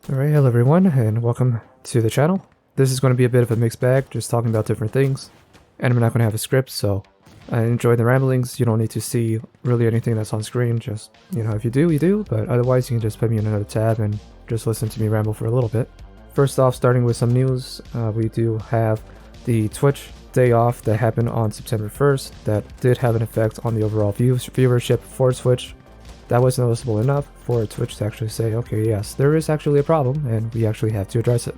Alright, hello everyone, and welcome to the channel. This is going to be a bit of a mixed bag, just talking about different things. And I'm not going to have a script, so I enjoy the ramblings. You don't need to see really anything that's on screen, just, if you do, you do, but otherwise you can just put me in another tab and just listen to me ramble for a little bit. First off, starting with some news, we do have the Twitch day off that happened on September 1st that did have an effect on the overall viewership for Twitch. That was noticeable enough for Twitch to actually say, okay, yes, there is actually a problem and we actually have to address it.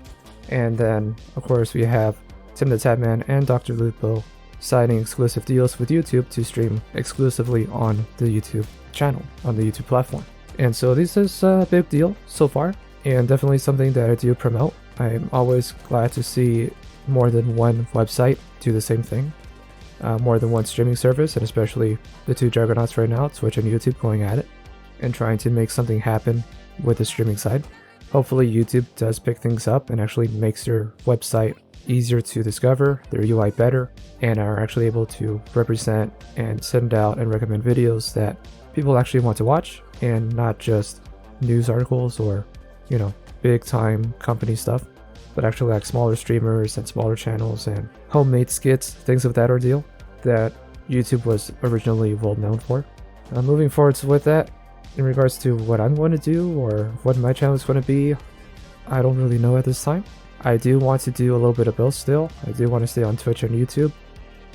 And then, of course, we have Tim the Tatman and Dr. Lupo signing exclusive deals with YouTube to stream exclusively on the YouTube channel, on the YouTube platform. And so this is a big deal so far, and definitely something that I do promote. I'm always glad to see more than one website do the same thing. More than one streaming service, and especially the two juggernauts right now, Twitch and YouTube, going at it and trying to make something happen with the streaming side. Hopefully YouTube does pick things up and actually makes their website easier to discover, their UI better, and are actually able to represent and send out and recommend videos that people actually want to watch, and not just news articles or, big time company stuff, but actually like smaller streamers and smaller channels and homemade skits, things of that ordeal that YouTube was originally well known for. Moving forwards with that, in regards to what I'm going to do or what my channel is going to be, I don't really know at this time. I do want to do a little bit of both still. I do want to stay on Twitch and YouTube.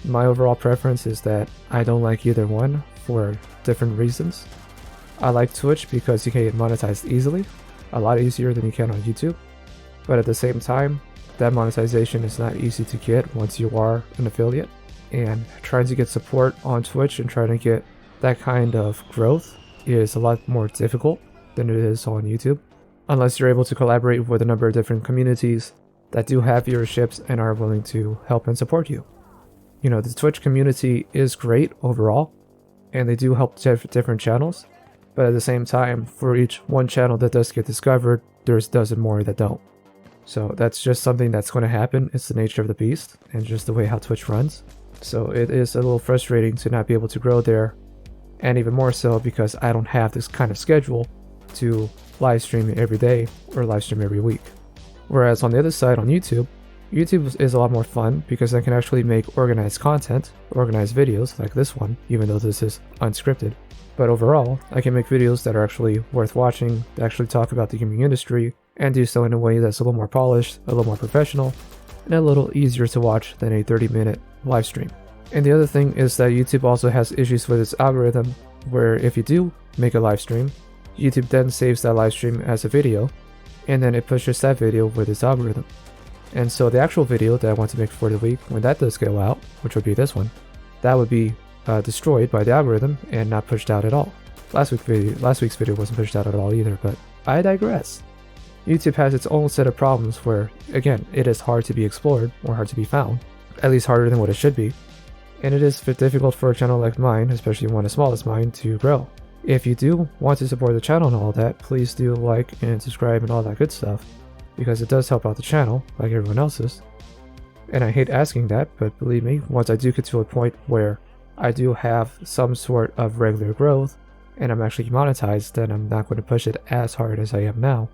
My overall preference is that I don't like either one for different reasons. I like Twitch because you can get monetized easily, a lot easier than you can on YouTube. But at the same time, that monetization is not easy to get once you are an affiliate. And trying to get support on Twitch and trying to get that kind of growth is a lot more difficult than it is on YouTube, unless you're able to collaborate with a number of different communities that do have viewerships and are willing to help and support you. The Twitch community is great overall, and they do help different channels, but at the same time, for each one channel that does get discovered, there's dozen more that don't. So that's just something that's going to happen. It's the nature of the beast and just the way how Twitch runs. So it is a little frustrating to not be able to grow there, and even more so because I don't have this kind of schedule to live stream every day or live stream every week. Whereas on the other side, on YouTube is a lot more fun because I can actually make organized content, organized videos like this one, even though this is unscripted. But overall, I can make videos that are actually worth watching, that actually talk about the gaming industry, and do so in a way that's a little more polished, a little more professional, and a little easier to watch than a 30-minute live stream. And the other thing is that YouTube also has issues with its algorithm, where if you do make a live stream, YouTube then saves that live stream as a video, and then it pushes that video with its algorithm. And so the actual video that I want to make for the week, when that does go out, which would be this one, that would be destroyed by the algorithm and not pushed out at all. Last week's video wasn't pushed out at all either, but I digress. YouTube has its own set of problems where, again, it is hard to be explored or hard to be found, at least harder than what it should be. And it is difficult for a channel like mine, especially one as small as mine, to grow. If you do want to support the channel and all that, please do like and subscribe and all that good stuff, because it does help out the channel, like everyone else's. And I hate asking that, but believe me, once I do get to a point where I do have some sort of regular growth, and I'm actually monetized, then I'm not going to push it as hard as I am now.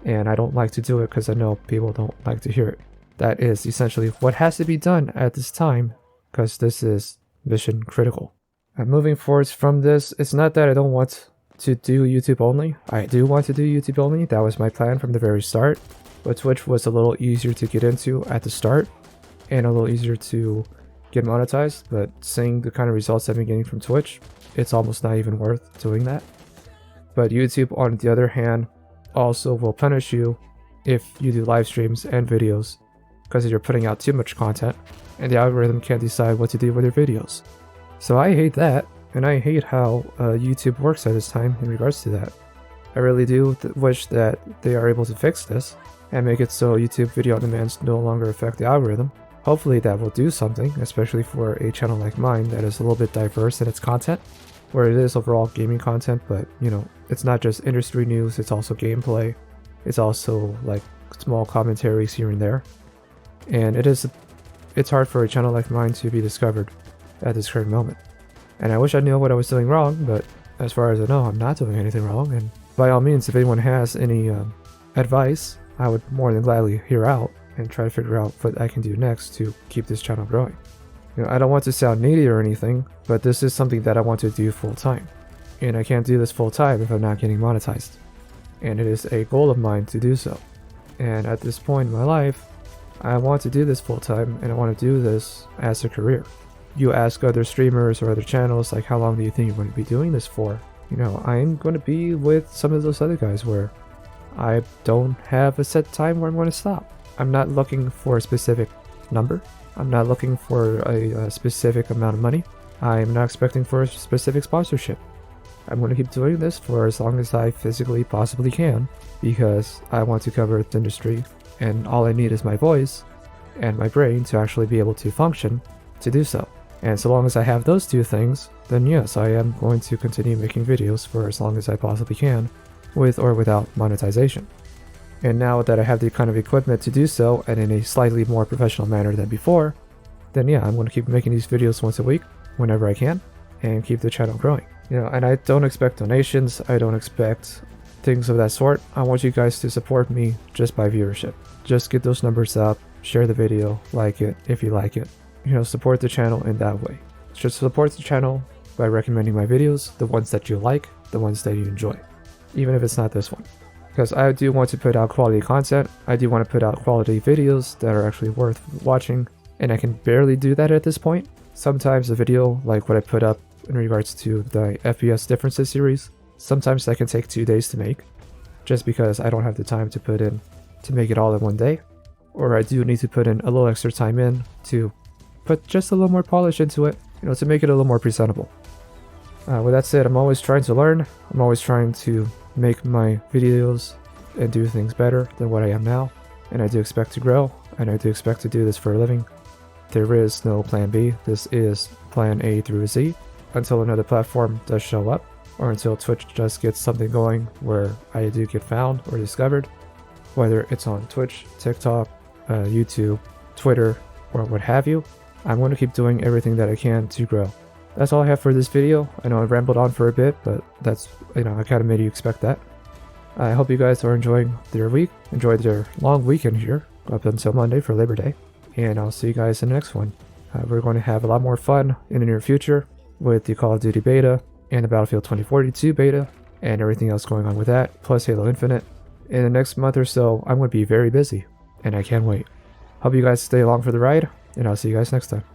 And I don't like to do it because I know people don't like to hear it. That is essentially what has to be done at this time, because this is mission critical. And moving forwards from this, it's not that I don't want to do YouTube only. I do want to do YouTube only. That was my plan from the very start. But Twitch was a little easier to get into at the start and a little easier to get monetized. But seeing the kind of results I've been getting from Twitch, it's almost not even worth doing that. But YouTube, on the other hand, also will punish you if you do live streams and videos, because you're putting out too much content and the algorithm can't decide what to do with your videos. So I hate that, and I hate how YouTube works at this time in regards to that. I really do wish that they are able to fix this and make it so YouTube video on demands no longer affect the algorithm. Hopefully that will do something, especially for a channel like mine that is a little bit diverse in its content, where it is overall gaming content, but it's not just industry news, it's also gameplay, it's also like small commentaries here and there. And it's hard for a channel like mine to be discovered at this current moment. And I wish I knew what I was doing wrong, but as far as I know, I'm not doing anything wrong. And by all means, if anyone has any advice, I would more than gladly hear out and try to figure out what I can do next to keep this channel growing. I don't want to sound needy or anything, but this is something that I want to do full time. And I can't do this full time if I'm not getting monetized. And it is a goal of mine to do so. And at this point in my life, I want to do this full time, and I want to do this as a career. You ask other streamers or other channels, like, how long do you think you're going to be doing this for? I'm going to be with some of those other guys where I don't have a set time where I'm going to stop. I'm not looking for a specific number. I'm not looking for a specific amount of money. I'm not expecting for a specific sponsorship. I'm going to keep doing this for as long as I physically possibly can, because I want to cover the industry, and all I need is my voice and my brain to actually be able to function to do so. And so long as I have those two things, then yes, I am going to continue making videos for as long as I possibly can, with or without monetization. And now that I have the kind of equipment to do so, and in a slightly more professional manner than before, then yeah, I'm going to keep making these videos once a week, whenever I can, and keep the channel growing. And I don't expect donations, I don't expect things of that sort. I want you guys to support me just by viewership. Just get those numbers up, share the video, like it if you like it. Support the channel in that way. Just support the channel by recommending my videos, the ones that you like, the ones that you enjoy, even if it's not this one. Because I do want to put out quality content, I do want to put out quality videos that are actually worth watching, and I can barely do that at this point. Sometimes a video like what I put up in regards to the FPS differences series, sometimes that can take 2 days to make, just because I don't have the time to put in to make it all in one day, or I do need to put in a little extra time in to put just a little more polish into it, to make it a little more presentable. With that said, I'm always trying to learn, I'm always trying to make my videos and do things better than what I am now, and I do expect to grow, and I do expect to do this for a living. There is no plan B, this is plan A through Z, until another platform does show up, or until Twitch just gets something going where I do get found or discovered, whether it's on Twitch, TikTok, YouTube, Twitter, or what have you. I'm going to keep doing everything that I can to grow. That's all I have for this video. I know I rambled on for a bit, but that's, I kind of made you expect that. I hope you guys are enjoying their week, enjoyed their long weekend here, up until Monday for Labor Day, and I'll see you guys in the next one. We're going to have a lot more fun in the near future with the Call of Duty beta and the Battlefield 2042 beta and everything else going on with that, plus Halo Infinite. In the next month or so, I'm going to be very busy, and I can't wait. Hope you guys stay along for the ride, and I'll see you guys next time.